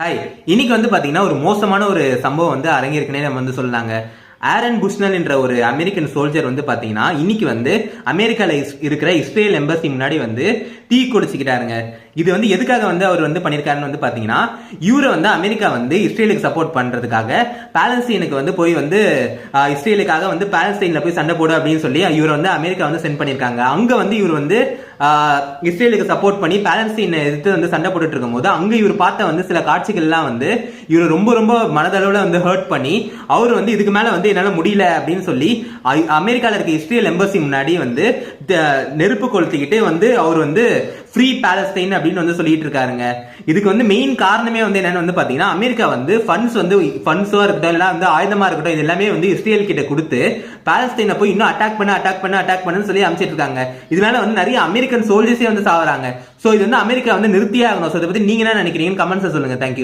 Hi. இன்னைக்கு பாத்தீங்கன்னா ஒரு மோசமான ஒரு சம்பவம் அரங்கேற்குனே நம்ம சொல்லலாங்க. ஆரன் புஷ்னல் என்ற ஒரு அமெரிக்கன் சோல்ஜர் பாத்தீங்கன்னா இன்னைக்கு அமெரிக்கால இருக்கிற இஸ்ரேல் எம்பசி முன்னாடி தீ குளிச்சுக்கிட்டாருங்க. இது எதுக்காக அவர் பண்ணிருக்காருன்னு பாத்தீங்கன்னா, இவரை அமெரிக்கா இஸ்ரேலுக்கு சப்போர்ட் பண்றதுக்காக பாலஸ்தீனுக்கு போய் இஸ்ரேலுக்காக பாலஸ்தீன்ல போய் சண்டை போடு அப்படின்னு சொல்லி இவர் அமெரிக்கா சென்ட் பண்ணிருக்காங்க. அங்க இவர் இஸ்ரேலுக்கு சப்போர்ட் பண்ணி பாலஸ்தீனை எதிர்த்து சண்டை போட்டுட்டு இருக்கும் போது அங்க இவர் பார்த்த சில காட்சிகள் எல்லாம் இவர் ரொம்ப ரொம்ப மனதளவுல ஹர்ட் பண்ணி அவர் இதுக்கு மேல என்னால முடியல அப்படின்னு சொல்லி அமெரிக்கால இருக்க இஸ்ரேல் எம்பசி முன்னாடி நெருப்பு கொளுத்திக்கிட்டு அவர் ஃப்ரீ பாலஸ்தீன் அப்படின்னு சொல்லிட்டு இருக்காருங்க. இதுக்கு மெயின் காரணமே என்னன்னு பாத்தீங்கன்னா, அமெரிக்கா ஃபண்ட்ஸோ இருக்கட்டும் இல்ல ஆயுதமா இருக்கட்டும் இது எல்லாமே இஸ்ரேல் கிட்ட கொடுத்து பாலஸ்தீனை போய் இன்னும் அட்டாக் பண்ணு சொல்லி அமைச்சிட்டு இருக்காங்க. இதனால நிறைய அமெரிக்கன் சோல்ஜர்ஸே சாவறாங்க. சோ இது அமெரிக்கா நிறுத்தியே ஆகணும். சோ இதை பத்தி நீங்க என்ன நினைக்கிறீங்கன்னு கமெண்ட்ஸ் சொல்லுங்க. தேங்க்யூ.